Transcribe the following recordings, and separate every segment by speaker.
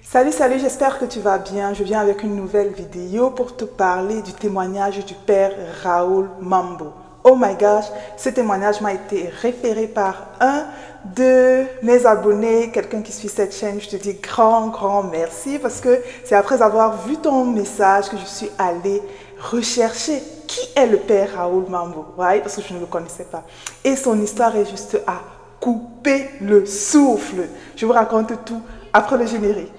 Speaker 1: Salut, j'espère que tu vas bien. Je viens avec une nouvelle vidéo pour te parler du témoignage du père Raoul Mambo. Oh my gosh, ce témoignage m'a été référé par un de mes abonnés, quelqu'un qui suit cette chaîne. Je te dis grand merci parce que c'est après avoir vu ton message que je suis allée rechercher qui est le père Raoul Mambo, right? Parce que je ne le connaissais pas. Et son histoire est juste à couper le souffle. Je vous raconte tout après le générique.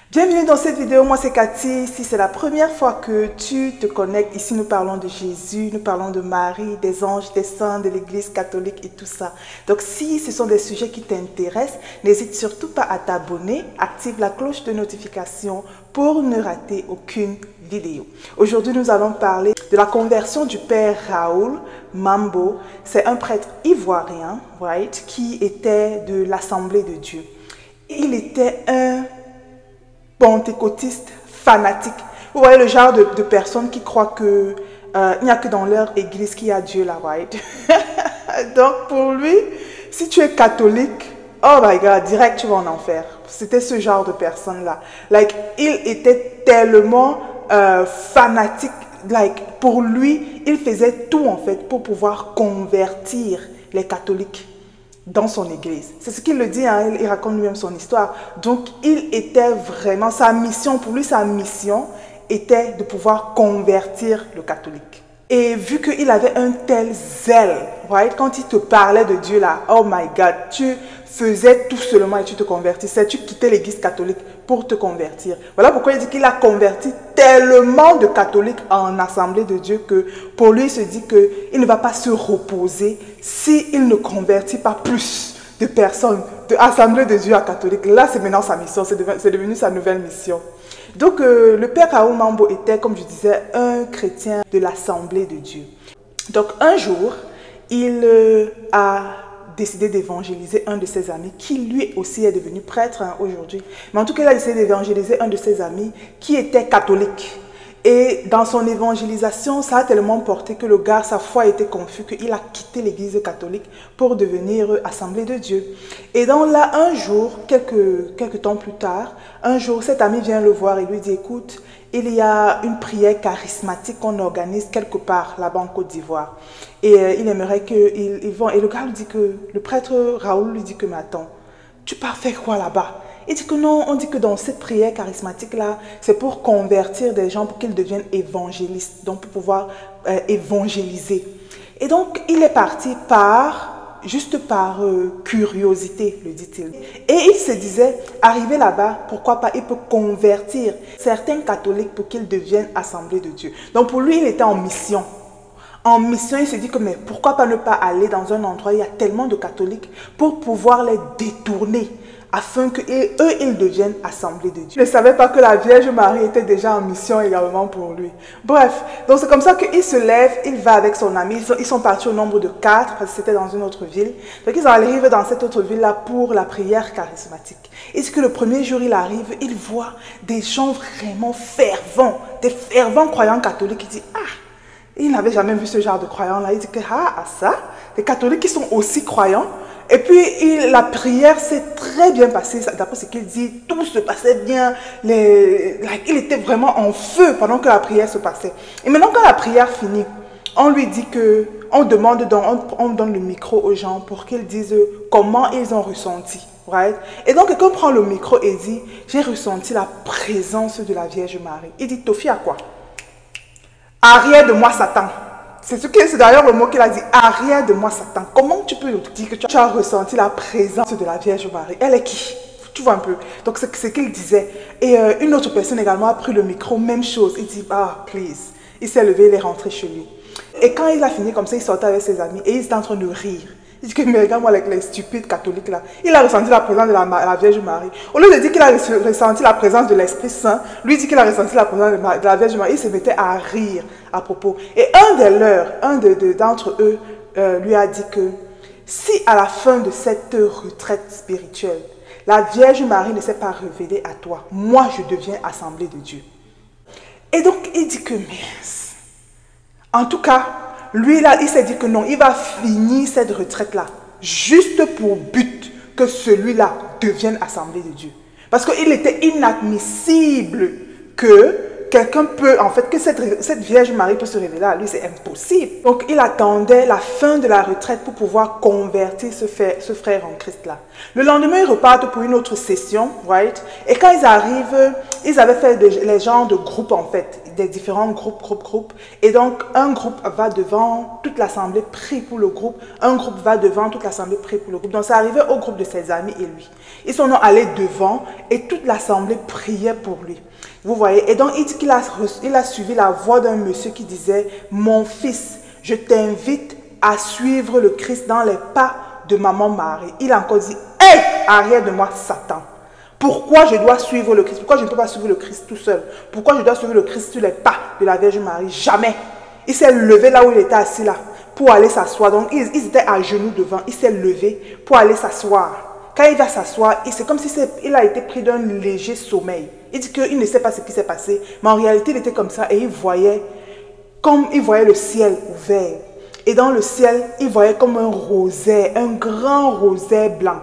Speaker 1: Bienvenue dans cette vidéo, moi c'est Cathy. Si c'est la première fois que tu te connectes, ici nous parlons de Jésus, nous parlons de Marie, des anges, des saints, de l'église catholique et tout ça. Donc si ce sont des sujets qui t'intéressent, n'hésite surtout pas à t'abonner, active la cloche de notification pour ne rater aucune vidéo. Aujourd'hui nous allons parler de la conversion du père Raoul Mambo. C'est un prêtre ivoirien, right, qui était de l'Assemblée de Dieu. Il était un pentecôtiste fanatique. Vous voyez le genre de personnes qui croient que il n'y a que dans leur église qu'il y a Dieu là, right? Donc pour lui, si tu es catholique, oh my God, direct tu vas en enfer. C'était ce genre de personne là. Like, il était tellement fanatique. Like, pour lui, il faisait tout en fait pour pouvoir convertir les catholiques dans son église. C'est ce qu'il le dit, hein, il raconte lui-même son histoire. Donc, il était vraiment, sa mission, pour lui, sa mission était de pouvoir convertir le catholique. Et vu qu'il avait un tel zèle, right, quand il te parlait de Dieu là, oh my God, tu faisais tout seulement et tu te convertissais, tu quittais l'église catholique pour te convertir. Voilà pourquoi il dit qu'il a converti tellement de catholiques en Assemblée de Dieu que pour lui, il se dit qu'il ne va pas se reposer s'il ne convertit pas plus de personnes de Assemblée de Dieu à catholique. Là, c'est maintenant sa mission, c'est devenu sa nouvelle mission. Donc, le père Raoul Mambo était, comme je disais, un chrétien de l'Assemblée de Dieu. Donc, un jour, il a décidé d'évangéliser un de ses amis, qui lui aussi est devenu prêtre aujourd'hui. Mais en tout cas, il a décidé d'évangéliser un de ses amis qui était catholique. Et dans son évangélisation, ça a tellement porté que le gars, sa foi était confus, qu'il a quitté l'église catholique pour devenir Assemblée de Dieu. Et donc là, un jour, quelques temps plus tard, un jour, cet ami vient le voir et lui dit, écoute, il y a une prière charismatique qu'on organise quelque part là-bas en Côte d'Ivoire. Et il aimerait qu'ils vont. Et le gars lui dit que, le prêtre Raoul lui dit que, mais attends, tu pars faire quoi là-bas? Il dit que non, on dit que dans cette prière charismatique-là, c'est pour convertir des gens, pour qu'ils deviennent évangélistes, donc pour pouvoir évangéliser. Et donc, il est parti juste par curiosité, le dit-il. Et il se disait, arrivé là-bas, pourquoi pas, il peut convertir certains catholiques pour qu'ils deviennent Assemblée de Dieu. Donc pour lui, il était en mission. En mission, il se dit que mais pourquoi pas ne pas aller dans un endroit où il y a tellement de catholiques pour pouvoir les détourner afin qu'eux, ils deviennent Assemblée de Dieu. Il ne savait pas que la Vierge Marie était déjà en mission également pour lui. Bref, donc c'est comme ça qu'il se lève, il va avec son ami. Ils sont partis au nombre de 4 parce que c'était dans une autre ville. Donc ils arrivent dans cette autre ville-là pour la prière charismatique. Et c'est que le premier jour, il arrive, il voit des gens vraiment fervents, des fervents croyants catholiques. Il dit, ah, il n'avait jamais vu ce genre de croyants-là. Il dit que, ah, ça, des catholiques qui sont aussi croyants. Et puis, la prière s'est très bien passée. D'après ce qu'il dit, tout se passait bien. Il était vraiment en feu pendant que la prière se passait. Et maintenant, quand la prière finit, on lui dit que, on donne le micro aux gens pour qu'ils disent comment ils ont ressenti. Right? Et donc, quelqu'un prend le micro et dit, j'ai ressenti la présence de la Vierge Marie. Il dit, Tofi, à quoi? Arrière de moi, Satan. C'est d'ailleurs le mot qu'il a dit, arrière de moi, Satan. Comment tu peux dire que tu as ressenti la présence de la Vierge Marie? Elle est qui? Tu vois un peu. Donc, c'est ce qu'il disait. Et une autre personne également a pris le micro, même chose. Il dit, ah, please. Il s'est levé, il est rentré chez lui. Et quand il a fini comme ça, il sortait avec ses amis et il était en train de rire. Il dit que, mais regarde-moi avec les stupides catholiques là. Il a ressenti la présence de la Vierge Marie. Au lieu de dire qu'il a ressenti la présence de l'Esprit Saint, lui dit qu'il a ressenti la présence de la Vierge Marie. Il se mettait à rire à propos. Et un d'entre eux lui a dit que si à la fin de cette retraite spirituelle, La Vierge Marie ne s'est pas révélée à toi. Moi, je deviens assemblée de Dieu. Et donc, il dit que, mince. En tout cas, lui, là, il s'est dit que non, il va finir cette retraite-là. Juste pour but que celui-là devienne assemblée de Dieu. Parce qu'il était inadmissible que quelqu'un peut, en fait, que cette Vierge Marie peut se révéler à lui, c'est impossible. Donc, il attendait la fin de la retraite pour pouvoir convertir ce frère en Christ là. Le lendemain, ils repartent pour une autre session, right? Et quand ils arrivent, ils avaient fait les genres de groupes, en fait, des différents groupes. Et donc, un groupe va devant, toute l'assemblée prie pour le groupe. Un groupe va devant, toute l'assemblée prie pour le groupe. Donc, ça arrivait au groupe de ses amis et lui. Ils sont allés devant et toute l'assemblée priait pour lui. Vous voyez? Et donc, il dit qu'il a suivi la voix d'un monsieur qui disait, « Mon fils, je t'invite à suivre le Christ dans les pas de maman Marie. » Il a encore dit, « Hey, arrière de moi, Satan. Pourquoi je dois suivre le Christ? Pourquoi je ne peux pas suivre le Christ tout seul? Pourquoi je dois suivre le Christ sur les pas de la Vierge Marie? Jamais. » Il s'est levé là où il était assis là pour aller s'asseoir. Donc, ils étaient à genoux devant. Il s'est levé pour aller s'asseoir. Quand il va s'asseoir, c'est comme si il a été pris d'un léger sommeil. Il dit qu'il ne sait pas ce qui s'est passé, mais en réalité, il était comme ça et il voyait le ciel ouvert. Et dans le ciel, il voyait comme un rosaire, un grand rosaire blanc.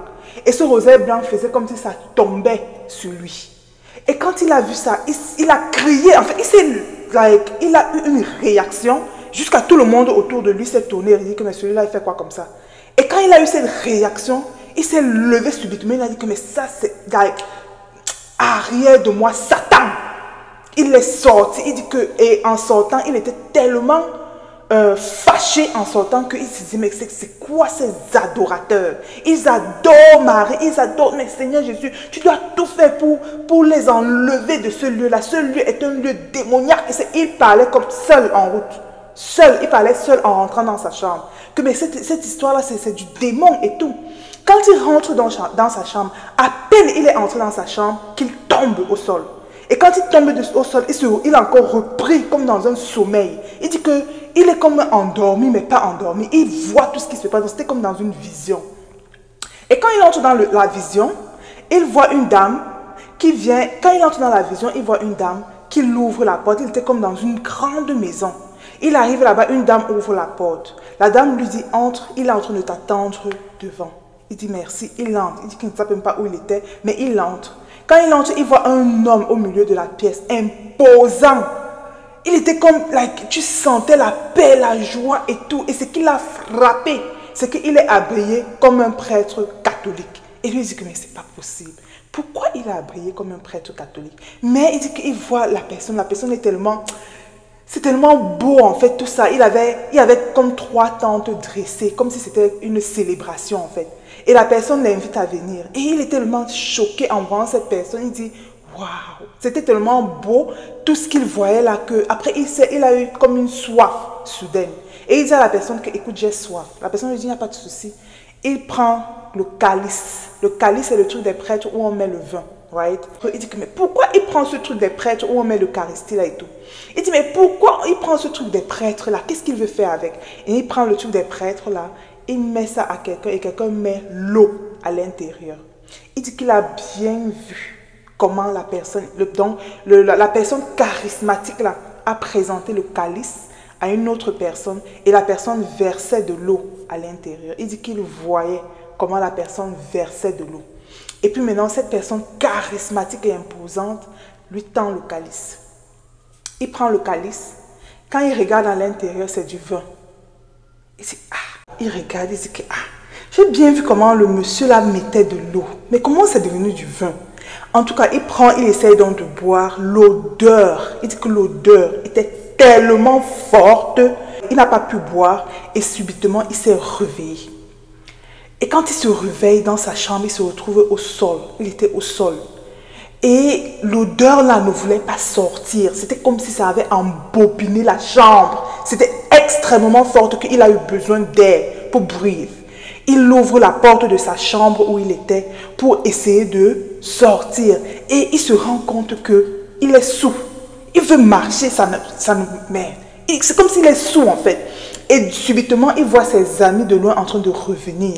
Speaker 1: Et ce rosaire blanc faisait comme si ça tombait sur lui. Et quand il a vu ça, il a crié. En fait, il a eu une réaction. Jusqu'à tout le monde autour de lui s'est tourné et dit que mais celui-là, il fait quoi comme ça? Et quand il a eu cette réaction, il s'est levé subitement. Il a dit que mais ça, c'est arrière de moi, Satan. Il est sorti. Il dit que, et en sortant, il était tellement fâché en sortant qu'il se dit mais c'est quoi ces adorateurs? Ils adorent Marie, ils adorent, mais Seigneur Jésus, tu dois tout faire pour les enlever de ce lieu-là. Ce lieu est un lieu démoniaque. Et il parlait comme seul en route. Seul, il parlait seul en rentrant dans sa chambre. Que mais cette histoire-là, c'est du démon et tout. Quand il rentre dans sa chambre, à peine il est entré dans sa chambre qu'il tombe au sol. Et quand il tombe au sol, il a encore repris comme dans un sommeil. Il dit qu'il est comme endormi, mais pas endormi. Il voit tout ce qui se passe. C'était comme dans une vision. Et quand il entre dans la vision, il voit une dame qui vient. Quand il entre dans la vision, il voit une dame qui l'ouvre la porte. Il était comme dans une grande maison. Il arrive là-bas, une dame ouvre la porte. La dame lui dit, entre. Il est en train de t'attendre devant. Il dit merci, il entre. Il dit qu'il ne sait même pas où il était, mais il entre. Quand il entre, il voit un homme au milieu de la pièce, imposant. Il était comme, tu sentais la paix, la joie et tout. Et ce qui l'a frappé, c'est qu'il est habillé comme un prêtre catholique. Et lui, il dit que mais c'est pas possible. Pourquoi il est habillé comme un prêtre catholique? Mais il dit qu'il voit la personne est tellement... C'est tellement beau en fait tout ça. Il avait comme 3 tentes dressées, comme si c'était une célébration en fait. Et la personne l'invite à venir. Et il est tellement choqué en voyant cette personne. Il dit, waouh, c'était tellement beau tout ce qu'il voyait là que après il a eu comme une soif soudaine. Et il dit à la personne que écoute, j'ai soif. La personne lui dit, il n'y a pas de souci. Il prend le calice. Le calice, c'est le truc des prêtres où on met le vin. Right? Il dit que mais pourquoi il prend ce truc des prêtres où on met l'Eucharistie là et tout? Il dit mais pourquoi il prend ce truc des prêtres là? Qu'est-ce qu'il veut faire avec? Et il prend le truc des prêtres là, il met ça à quelqu'un et quelqu'un met l'eau à l'intérieur. Il dit qu'il a bien vu comment la personne, la personne charismatique là a présenté le calice à une autre personne et la personne versait de l'eau à l'intérieur. Il dit qu'il voyait comment la personne versait de l'eau. Et puis maintenant, cette personne charismatique et imposante lui tend le calice. Il prend le calice. Quand il regarde à l'intérieur, c'est du vin. Il dit, ah, il regarde, il dit que, ah, j'ai bien vu comment le monsieur là mettait de l'eau. Mais comment c'est devenu du vin? En tout cas, il essaye donc de boire l'odeur. Il dit que l'odeur était tellement forte, il n'a pas pu boire et subitement, il s'est réveillé. Et quand il se réveille dans sa chambre, il se retrouve au sol. Il était au sol. Et l'odeur là ne voulait pas sortir. C'était comme si ça avait embobiné la chambre. C'était extrêmement fort qu'il a eu besoin d'air pour breathe. Il ouvre la porte de sa chambre où il était pour essayer de sortir. Et il se rend compte qu'il est saoul. Il veut marcher, c'est comme s'il est saoul en fait. Et subitement, il voit ses amis de loin en train de revenir.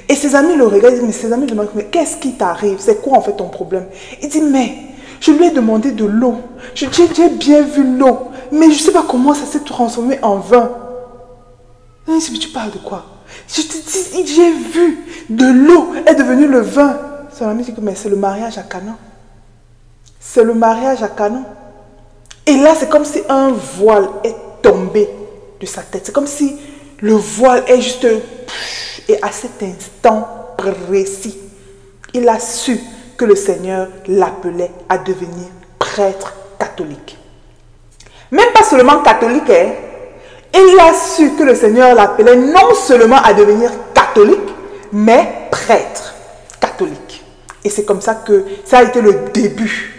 Speaker 1: Et ses amis le regardent, ils disent, mais ses amis demandent, mais qu'est-ce qui t'arrive? C'est quoi en fait ton problème? Il dit, mais je lui ai demandé de l'eau. J'ai bien vu l'eau. Mais je ne sais pas comment ça s'est transformé en vin. Il dit, mais tu parles de quoi? Je te dis, j'ai vu de l'eau est devenue le vin. Son ami dit, mais c'est le mariage à Cana. C'est le mariage à Cana. Et là, c'est comme si un voile est tombé de sa tête. C'est comme si le voile est juste... Et à cet instant précis, il a su que le Seigneur l'appelait à devenir prêtre catholique. Même pas seulement catholique, hein. Il a su que le Seigneur l'appelait non seulement à devenir catholique, mais prêtre catholique. Et c'est comme ça que ça a été le début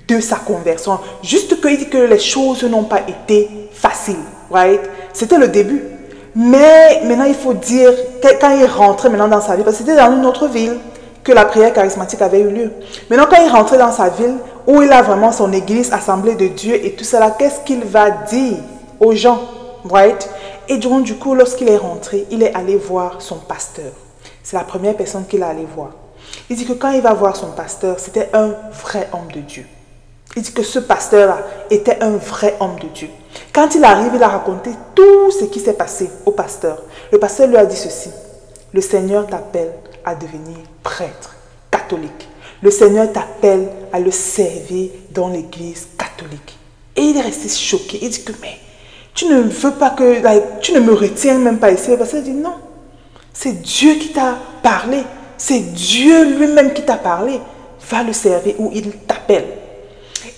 Speaker 1: de sa conversion. Juste qu'il dit que les choses n'ont pas été faciles. Right? C'était le début. Mais maintenant, il faut dire, quand il rentrait maintenant dans sa ville, parce que c'était dans une autre ville que la prière charismatique avait eu lieu. Maintenant, quand il rentrait dans sa ville, où il a vraiment son église, assemblée de Dieu et tout cela, qu'est-ce qu'il va dire aux gens? Right? Et donc, du coup, lorsqu'il est rentré, il est allé voir son pasteur. C'est la première personne qu'il est allé voir. Il dit que quand il va voir son pasteur, c'était un vrai homme de Dieu. Il dit que ce pasteur-là était un vrai homme de Dieu. Quand il arrive, il a raconté tout ce qui s'est passé au pasteur. Le pasteur lui a dit ceci: le Seigneur t'appelle à devenir prêtre catholique. Le Seigneur t'appelle à le servir dans l'église catholique. Et il est resté choqué. Il dit que, mais tu ne veux pas que, tu ne me retiens même pas ici. Le pasteur dit non. C'est Dieu qui t'a parlé. C'est Dieu lui-même qui t'a parlé. Va le servir où il t'appelle.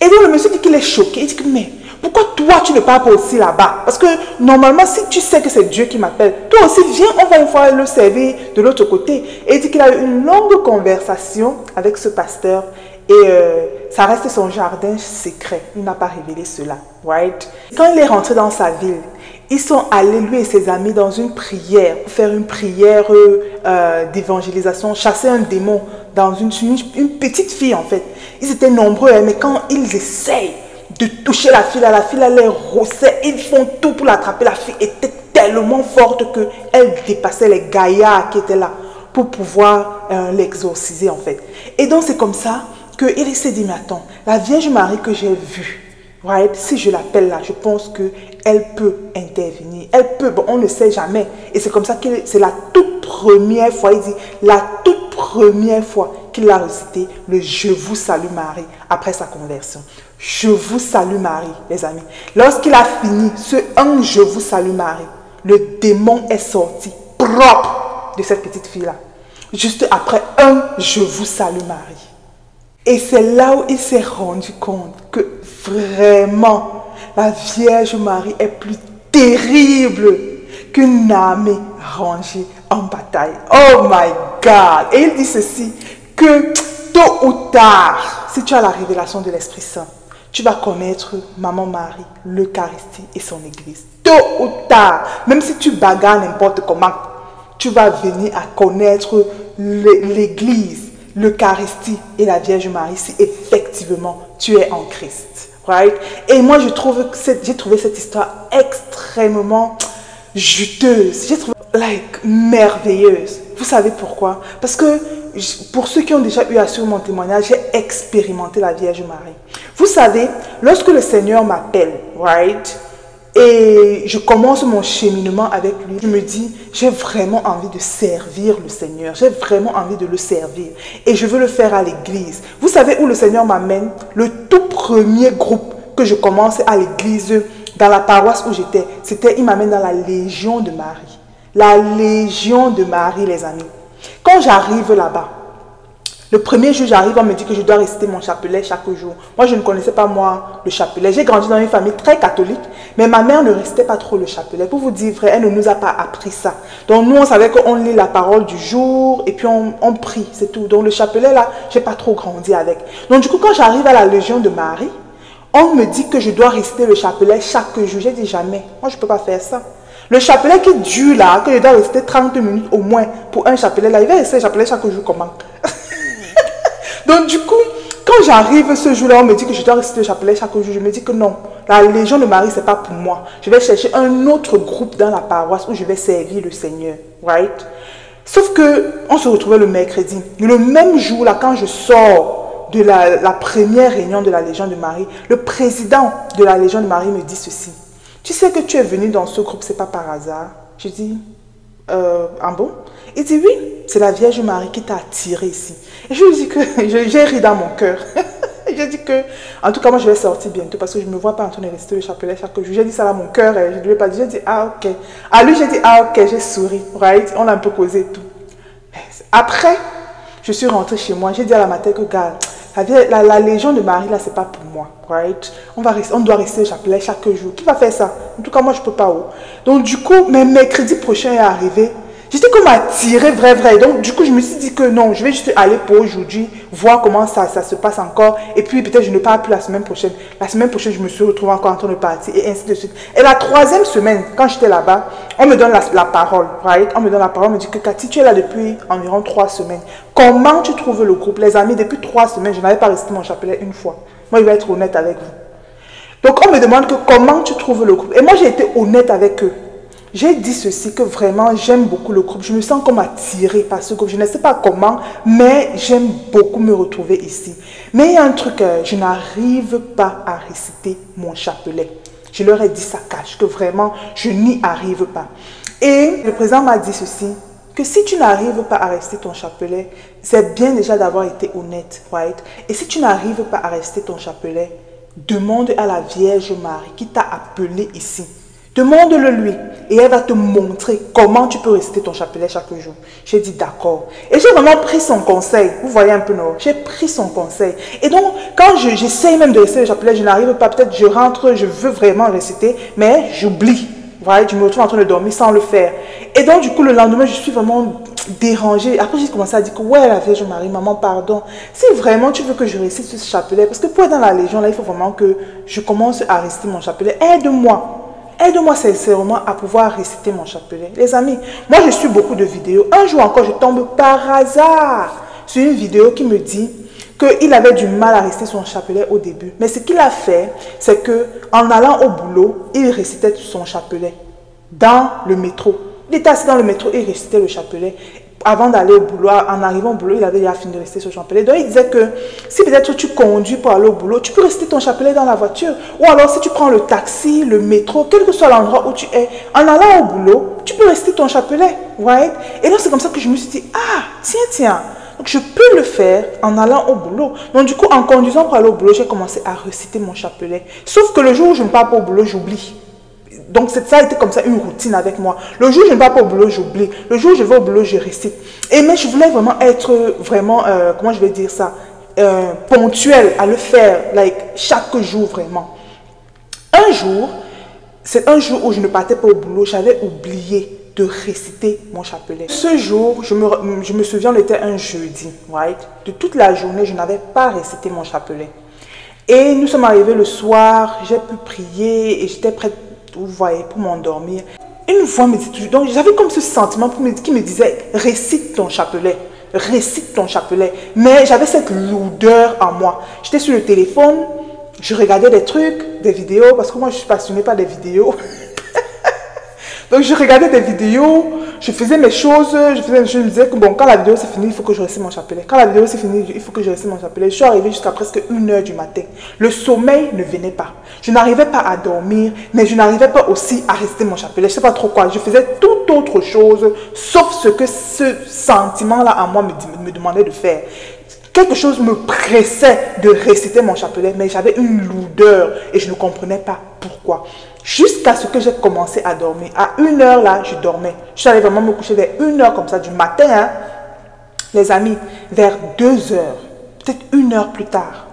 Speaker 1: Et donc le monsieur dit qu'il est choqué. Il dit que, mais pourquoi toi tu ne pars pas aussi là-bas? Parce que normalement, si tu sais que c'est Dieu qui m'appelle, toi aussi viens, on va une fois le servir de l'autre côté. Et il dit qu'il a eu une longue conversation avec ce pasteur. Et ça reste son jardin secret. Il n'a pas révélé cela. Right? Quand il est rentré dans sa ville, ils sont allés, lui et ses amis, dans une prière, faire une prière d'évangélisation, chasser un démon dans une petite fille en fait. Ils étaient nombreux, hein, mais quand ils essayent de toucher la fille, elle les rossait, ils font tout pour l'attraper. La fille était tellement forte qu'elle dépassait les gaillards qui étaient là pour pouvoir l'exorciser en fait. Et donc c'est comme ça qu'il s'est dit, mais attends, la Vierge Marie que j'ai vue, right, si je l'appelle là, je pense qu'elle peut intervenir. Elle peut, bon, on ne sait jamais. Et c'est comme ça que c'est la toute première fois, il dit, la toute première fois qu'il a récité le Je vous salue Marie après sa conversion. Je vous salue Marie, les amis. Lorsqu'il a fini ce un Je vous salue Marie, le démon est sorti propre de cette petite fille-là. Juste après un Je vous salue Marie. Et c'est là où il s'est rendu compte que vraiment, la Vierge Marie est plus terrible qu'une armée rangée en bataille. Oh my God! Et il dit ceci, que tôt ou tard, si tu as la révélation de l'Esprit Saint, tu vas connaître Maman Marie, l'Eucharistie et son Église. Tôt ou tard, même si tu bagarres n'importe comment, tu vas venir à connaître l'Église, l'Eucharistie et la Vierge Marie si effectivement tu es en Christ. Right? Et moi, j'ai trouvé cette histoire extrêmement juteuse. J'ai trouvé merveilleuse. Vous savez pourquoi? Parce que pour ceux qui ont déjà eu à suivre mon témoignage, j'ai expérimenté la Vierge Marie. Vous savez, lorsque le Seigneur m'appelle, right, et je commence mon cheminement avec lui, je me dis, j'ai vraiment envie de servir le Seigneur. J'ai vraiment envie de le servir. Et je veux le faire à l'église. Vous savez où le Seigneur m'amène? Le tout premier groupe que je commençais à l'église, dans la paroisse où j'étais, il m'amène dans la Légion de Marie. La Légion de Marie, les amis. Quand j'arrive là-bas, le premier jour, j'arrive, on me dit que je dois réciter mon chapelet chaque jour. Moi, je ne connaissais pas, moi, le chapelet. J'ai grandi dans une famille très catholique, mais ma mère ne récitait pas trop le chapelet. Pour vous dire vrai, elle ne nous a pas appris ça. Donc, nous, on savait qu'on lit la parole du jour et puis on prie, c'est tout. Donc, le chapelet, là, je n'ai pas trop grandi avec. Donc, du coup, quand j'arrive à la Légion de Marie, on me dit que je dois réciter le chapelet chaque jour. J'ai dit jamais. Moi, je ne peux pas faire ça. Le chapelet qui dure là, que je dois réciter 30 minutes au moins pour un chapelet là, il va réciter le chapelet chaque jour comment? Donc du coup, quand quand j'arrive ce jour-là, on me dit que je dois réciter le chapelet chaque jour. Je me dis que non, la Légion de Marie, ce n'est pas pour moi. Je vais chercher un autre groupe dans la paroisse où je vais servir le Seigneur. Right? Sauf qu'on se retrouvait le mercredi. Le même jour, là, quand je sors de la première réunion de la Légion de Marie, le président de la Légion de Marie me dit ceci. Tu sais que tu es venu dans ce groupe, ce n'est pas par hasard. Je dis, ah bon? Il dit, oui, c'est la Vierge Marie qui t'a attiré ici. Et je lui dis que j'ai ri dans mon cœur. Je dis que, en tout cas, moi, je vais sortir bientôt parce que je ne me vois pas en train de réciter le chapelet chaque jour. J'ai dit ça dans mon cœur et je ne lui ai pas dit. J'ai dit, ah, ok. À lui, j'ai dit, ah, ok, j'ai souri. Right? On a un peu causé et tout. Après, je suis rentrée chez moi. J'ai dit à la matin que, regarde, la Légion de Marie, là, c'est pas pour moi. Right? On doit réciter le chapelet chaque jour. Qui va faire ça? En tout cas, moi, je ne peux pas. Donc, du coup, mercredi prochain est arrivé. J'étais comme attirée, vrai. Donc, du coup, je me suis dit que non, je vais juste aller pour aujourd'hui, voir comment ça se passe encore. Et puis, peut-être, je ne pars plus la semaine prochaine. La semaine prochaine, je me suis retrouvée encore en train de partir et ainsi de suite. Et la troisième semaine, quand j'étais là-bas, on me donne la parole, right? On me donne la parole, on me dit que Cathy, tu es là depuis environ 3 semaines. Comment tu trouves le groupe? Les amis, depuis 3 semaines, je n'avais pas récité mon chapelet une fois. Moi, je vais être honnête avec vous. Donc, on me demande que comment tu trouves le groupe. Et moi, j'ai été honnête avec eux. J'ai dit ceci, que vraiment, j'aime beaucoup le groupe. Je me sens comme attirée par ce groupe. Je ne sais pas comment, mais j'aime beaucoup me retrouver ici. Mais il y a un truc, je n'arrive pas à réciter mon chapelet. Je leur ai dit ça cache, que vraiment, je n'y arrive pas. Et le président m'a dit ceci, que si tu n'arrives pas à réciter ton chapelet, c'est bien déjà d'avoir été honnête, right? Et si tu n'arrives pas à réciter ton chapelet, demande à la Vierge Marie qui t'a appelé ici. Demande-le lui et elle va te montrer comment tu peux réciter ton chapelet chaque jour. J'ai dit d'accord. Et j'ai vraiment pris son conseil. Vous voyez un peu, non? J'ai pris son conseil. Et donc, quand j'essaye même de réciter le chapelet, je n'arrive pas. Peut-être je rentre, je veux vraiment réciter, mais j'oublie. Vous voyez, je me retrouve en train de dormir sans le faire. Et donc, du coup, le lendemain, je suis vraiment dérangée. Après, j'ai commencé à dire que, ouais, la Vierge Marie, maman, pardon. Si vraiment tu veux que je récite ce chapelet, parce que pour être dans la Légion, là, il faut vraiment que je commence à réciter mon chapelet. Aide-moi. Aide-moi sincèrement à pouvoir réciter mon chapelet. Les amis, moi je suis beaucoup de vidéos. Un jour encore, je tombe par hasard sur une vidéo qui me dit qu'il avait du mal à réciter son chapelet au début. Mais ce qu'il a fait, c'est qu'en allant au boulot, il récitait son chapelet dans le métro. Il était assis dans le métro et il récitait le chapelet. Avant d'aller au boulot, en arrivant au boulot, il avait déjà fini de réciter son chapelet. Donc, il disait que si peut-être tu conduis pour aller au boulot, tu peux réciter ton chapelet dans la voiture. Ou alors, si tu prends le taxi, le métro, quel que soit l'endroit où tu es, en allant au boulot, tu peux réciter ton chapelet. Right? Et donc, c'est comme ça que je me suis dit, ah, tiens. Donc, je peux le faire en allant au boulot. Donc, du coup, en conduisant pour aller au boulot, j'ai commencé à réciter mon chapelet. Sauf que le jour où je ne pars pas au boulot, j'oublie. Donc, ça a été comme ça une routine avec moi. Le jour où je ne vais pas au boulot, j'oublie. Le jour où je vais au boulot, je récite. Mais je voulais vraiment être comment je vais dire ça, ponctuelle à le faire, chaque jour vraiment. Un jour, c'est un jour où je ne partais pas au boulot, j'avais oublié de réciter mon chapelet. Ce jour, je me souviens, on était un jeudi, right? De toute la journée, je n'avais pas récité mon chapelet. Et nous sommes arrivés le soir, j'ai pu prier et j'étais prête, vous voyez, pour m'endormir. Une voix me dit toujours, donc j'avais comme ce sentiment qui me disait, récite ton chapelet, mais j'avais cette lourdeur en moi. J'étais sur le téléphone, je regardais des trucs, des vidéos, parce que moi je suis passionnée par des vidéos. Donc je regardais des vidéos, je faisais mes choses, je me disais que bon, quand la vidéo c'est fini, il faut que je récite mon chapelet. Quand la vidéo c'est fini, il faut que je récite mon chapelet. Je suis arrivée jusqu'à presque 1h du matin. Le sommeil ne venait pas. Je n'arrivais pas à dormir, mais je n'arrivais pas aussi à réciter mon chapelet. Je ne sais pas trop quoi. Je faisais toute autre chose, sauf ce que ce sentiment-là en moi me demandait de faire. Quelque chose me pressait de réciter mon chapelet, mais j'avais une lourdeur et je ne comprenais pas pourquoi. Jusqu'à ce que j'ai commencé à dormir. À 1h là, je dormais. Je suis allée vraiment me coucher vers 1h comme ça du matin. Hein. Les amis, vers 2h, peut-être 1h plus tard,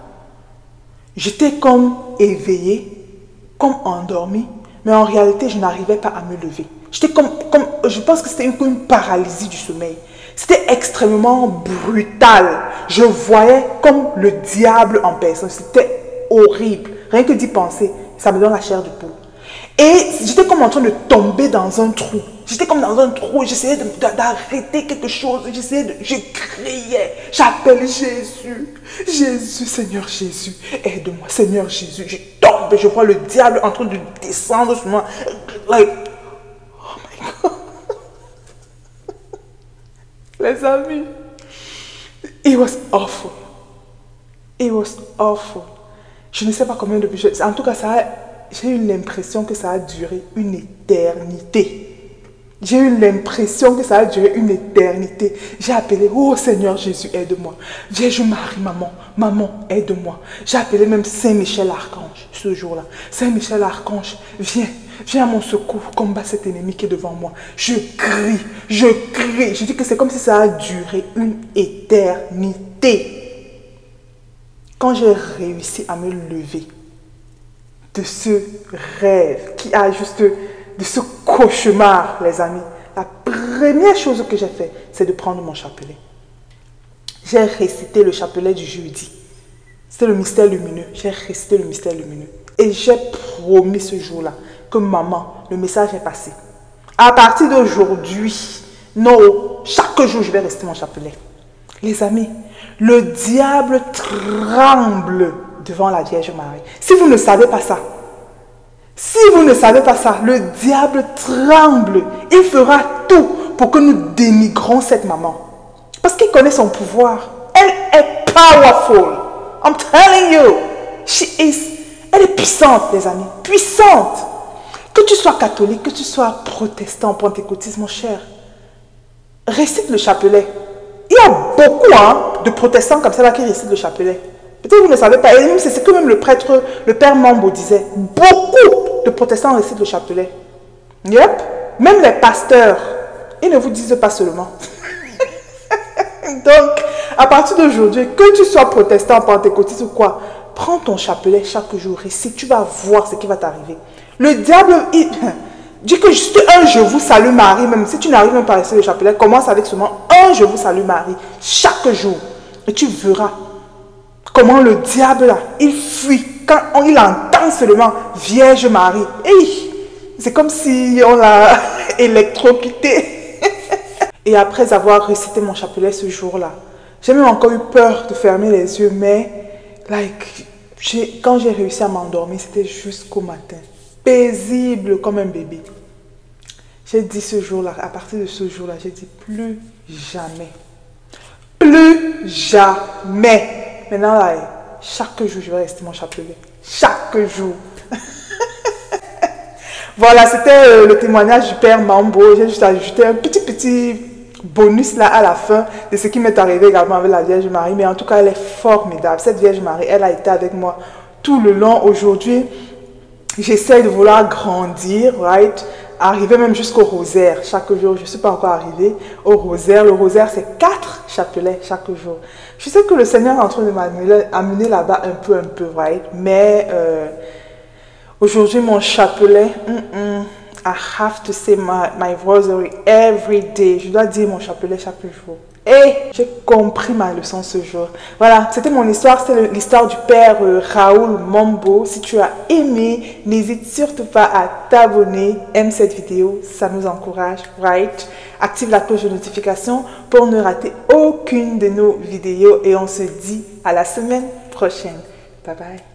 Speaker 1: j'étais comme éveillée, comme endormie, mais en réalité, je n'arrivais pas à me lever. J'étais je pense que c'était une paralysie du sommeil. C'était extrêmement brutal. Je voyais comme le diable en personne. C'était horrible. Rien que d'y penser, ça me donne la chair de poule. Et j'étais comme en train de tomber dans un trou. J'étais comme dans un trou, j'essayais d'arrêter quelque chose, je criais, j'appelle Jésus. Jésus, Seigneur Jésus, aide-moi, Seigneur Jésus. Je tombe, je vois le diable en train de descendre sur moi. Like, oh my God. Les amis, it was awful. It was awful. Je ne sais pas combien de budget. En tout cas, j'ai eu l'impression que ça a duré une éternité. J'ai eu l'impression que ça a duré une éternité. J'ai appelé, oh Seigneur Jésus, aide-moi. Vierge Marie, maman, maman, aide-moi. J'ai appelé même Saint-Michel Archange ce jour-là. Saint-Michel Archange, viens, viens à mon secours, combat cet ennemi qui est devant moi. Je crie, je crie. Je dis que c'est comme si ça a duré une éternité. Quand j'ai réussi à me lever de ce rêve qui a juste, de ce cauchemar, les amis, la première chose que j'ai fait, c'est de prendre mon chapelet. J'ai récité le chapelet du jeudi. C'était le mystère lumineux. J'ai récité le mystère lumineux. Et j'ai promis ce jour-là que maman, le message est passé. À partir d'aujourd'hui, non, chaque jour, je vais réciter mon chapelet. Les amis, le diable tremble devant la Vierge Marie. Si vous ne savez pas ça, le diable tremble. Il fera tout pour que nous dénigrons cette maman. Parce qu'il connaît son pouvoir. Elle est powerful. I'm telling you. Elle est puissante, les amis. Puissante. Que tu sois catholique, que tu sois protestant, pentecôtiste, mon cher. Récite le chapelet. Il y a beaucoup de protestants comme ça là qui récitent le chapelet. Peut-être que vous ne savez pas. Et c'est ce que même le prêtre, le père Mambo disait. Beaucoup de protestants récitent le chapelet. Yep. Même les pasteurs, ils ne vous disent pas seulement. Donc, à partir d'aujourd'hui, que tu sois protestant, pentecôtiste ou quoi, prends ton chapelet chaque jour. Et si tu vas voir ce qui va t'arriver. Le diable, il dit que juste un je vous salue Marie, même si tu n'arrives même pas à réciter le chapelet, commence avec seulement un je vous salue Marie, chaque jour. Et tu verras comment le diable, là, il fuit quand il entend seulement Vierge Marie. C'est comme si on l'a électrocuté. Et après avoir récité mon chapelet ce jour-là, j'ai même encore eu peur de fermer les yeux, mais quand j'ai réussi à m'endormir, c'était jusqu'au matin. Paisible comme un bébé. J'ai dit ce jour-là, à partir de ce jour-là, j'ai dit plus jamais. Plus jamais. Maintenant, là, chaque jour, je vais rester mon chapelet. Chaque jour. Voilà, c'était le témoignage du père Mambo. J'ai juste ajouté un petit bonus là à la fin de ce qui m'est arrivé également avec la Vierge Marie. Mais en tout cas, elle est formidable. Cette Vierge Marie, elle a été avec moi tout le long. Aujourd'hui, j'essaie de vouloir grandir, right? Arriver même jusqu'au rosaire chaque jour. Je ne suis pas encore arrivée au rosaire. Le rosaire, c'est 4 chapelets chaque jour. Je sais que le Seigneur est en train de m'amener là-bas un peu, right? Mais aujourd'hui, mon chapelet, I have to say my rosary every day. Je dois dire mon chapelet chaque jour. Et j'ai compris ma leçon ce jour. Voilà, c'était mon histoire. C'est l'histoire du père Raoul Mambo. Si tu as aimé, n'hésite surtout pas à t'abonner. Aime cette vidéo, ça nous encourage, right? Active la cloche de notification pour ne rater aucune de nos vidéos. Et on se dit à la semaine prochaine. Bye bye.